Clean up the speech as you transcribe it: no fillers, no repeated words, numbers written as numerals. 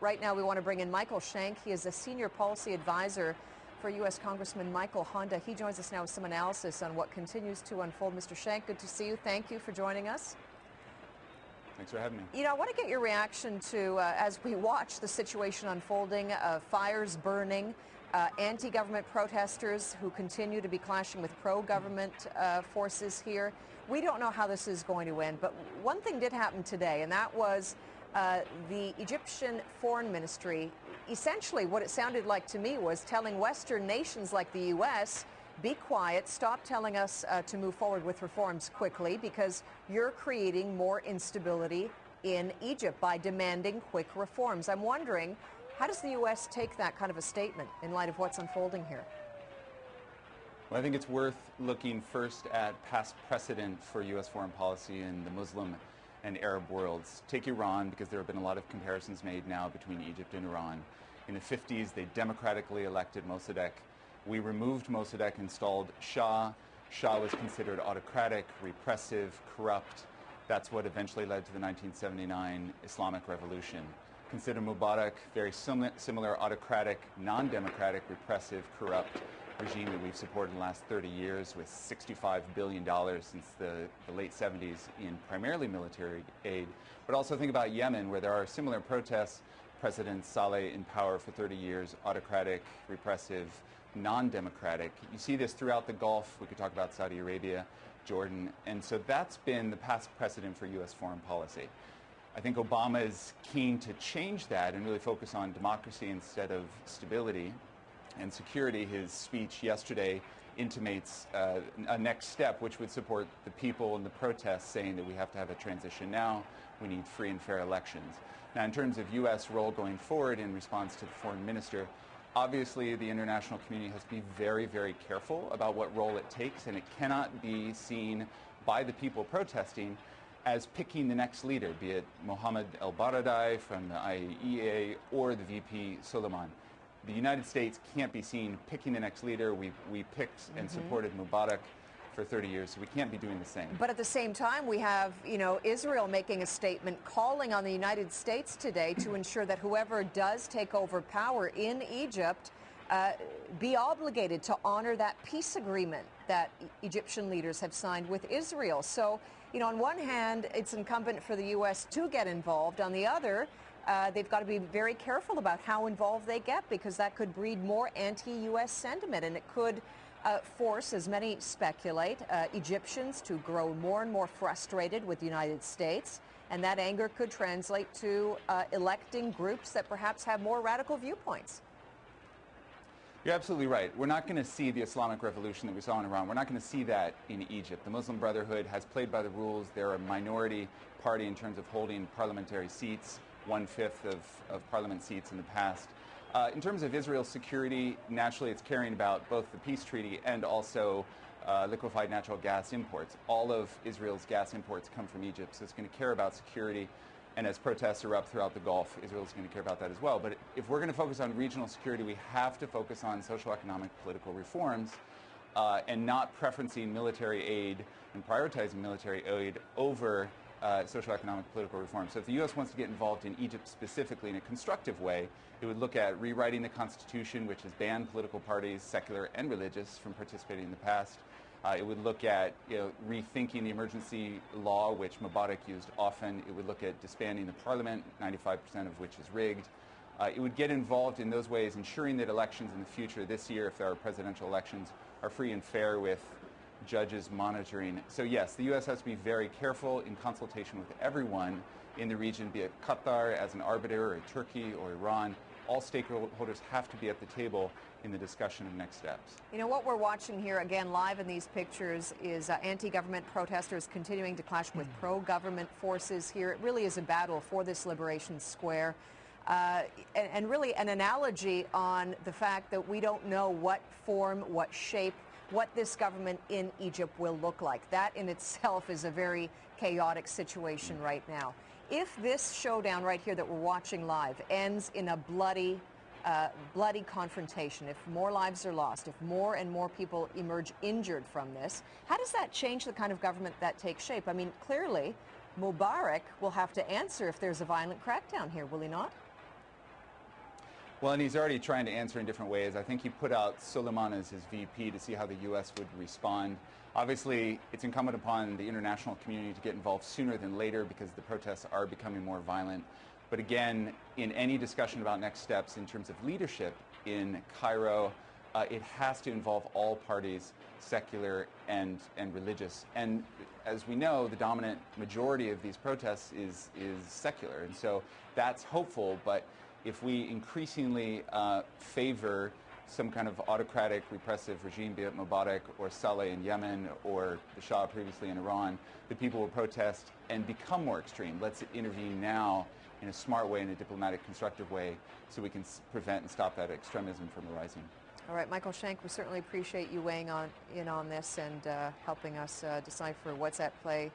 right now we want to bring in Michael Shank. He is a senior policy advisor for U.S. Congressman Michael Honda. He joins us now with some analysis on what continues to unfold. Mr. Shank, good to see you. Thank you for joining us. Thanks for having me. You know, I want to get your reaction to, as we watch the situation unfolding, fires burning, anti-government protesters who continue to be clashing with pro-government forces here. We don't know how this is going to end, but one thing did happen today, and that was the Egyptian Foreign Ministry, essentially what it sounded like to me was telling Western nations like the U.S., be quiet, stop telling us to move forward with reforms quickly because you're creating more instability in Egypt by demanding quick reforms. I'm wondering, how does the U.S. take that kind of a statement in light of what's unfolding here? Well, I think it's worth looking first at past precedent for U.S. foreign policy in the Muslim and Arab worlds. Take Iran, because there have been a lot of comparisons made now between Egypt and Iran. In the 50s, they democratically elected Mossadegh. We removed Mossadegh, installed Shah. Shah was considered autocratic, repressive, corrupt. That's what eventually led to the 1979 Islamic Revolution. Consider Mubarak, very similar autocratic, non-democratic, repressive, corrupt regime that we've supported in the last 30 years with $65 billion since the late 70s in primarily military aid. But also think about Yemen, where there are similar protests. President Saleh in power for 30 years, autocratic, repressive, non-democratic. You see this throughout the Gulf. We could talk about Saudi Arabia, Jordan. And so that's been the past precedent for U.S. foreign policy. I think Obama is keen to change that and really focus on democracy instead of stability and security. His speech yesterday intimates a next step, which would support the people and the protests, saying that we have to have a transition now. We need free and fair elections. Now, in terms of U.S. role going forward in response to the foreign minister, obviously the international community has to be very, very careful about what role it takes, and it cannot be seen by the people protesting as picking the next leader, be it Mohammed El-Baradei from the IAEA or the VP Soleiman. The United States can't be seen picking the next leader. We picked and supported Mubarak for 30 years, so we can't be doing the same. But at the same time, we have, Israel making a statement calling on the United States today to ensure that whoever does take over power in Egypt be obligated to honor that peace agreement that Egyptian leaders have signed with Israel. So, on one hand, it's incumbent for the U.S. to get involved. On the other, they've got to be very careful about how involved they get, because that could breed more anti-U.S. sentiment, and it could force, as many speculate, Egyptians to grow more and more frustrated with the United States, and that anger could translate to electing groups that perhaps have more radical viewpoints. You're absolutely right. We're not going to see the Islamic Revolution that we saw in Iran. We're not going to see that in Egypt. The Muslim Brotherhood has played by the rules. They're a minority party in terms of holding parliamentary seats, 1/5 of parliament seats in the past. In terms of Israel's security, naturally it's caring about both the peace treaty and also liquefied natural gas imports. All of Israel's gas imports come from Egypt, so it's going to care about security. And as protests erupt throughout the Gulf, Israel is going to care about that as well. But if we're going to focus on regional security, we have to focus on social, economic, political reforms and not preferencing military aid and prioritizing military aid over social, economic, political reform. So if the U.S. wants to get involved in Egypt specifically in a constructive way, it would look at rewriting the Constitution, which has banned political parties, secular and religious, from participating in the past. It would look at rethinking the emergency law, which Mubarak used often. It would look at disbanding the parliament, 95% of which is rigged. It would get involved in those ways, ensuring that elections in the future, this year, if there are presidential elections, are free and fair with judges monitoring. So yes, the U.S. has to be very careful in consultation with everyone in the region, be it Qatar as an arbiter, or Turkey, or Iran. All stakeholders have to be at the table in the discussion of next steps. What we're watching here, again, live in these pictures, is anti-government protesters continuing to clash with pro-government forces here. It really is a battle for this liberation square. And really an analogy on the fact that we don't know what form, what shape, what this government in Egypt will look like. That in itself is a very chaotic situation right now. If this showdown right here that we're watching live ends in a bloody confrontation, if more lives are lost, if more and more people emerge injured from this, how does that change the kind of government that takes shape? I mean, clearly, Mubarak will have to answer if there's a violent crackdown here, will he not? Well, and he's already trying to answer in different ways. I think he put out Suleiman as his VP to see how the U.S. would respond. Obviously, it's incumbent upon the international community to get involved sooner than later because the protests are becoming more violent. But again, in any discussion about next steps in terms of leadership in Cairo, it has to involve all parties, secular and religious. And as we know, the dominant majority of these protests is secular. And so that's hopeful, but if we increasingly favor some kind of autocratic, repressive regime, be it Mubarak or Saleh in Yemen or the Shah previously in Iran, the people will protest and become more extreme. Let's intervene now in a smart way, in a diplomatic, constructive way, so we can prevent and stop that extremism from arising. All right, Michael Shank, we certainly appreciate you weighing in on this and helping us decipher what's at play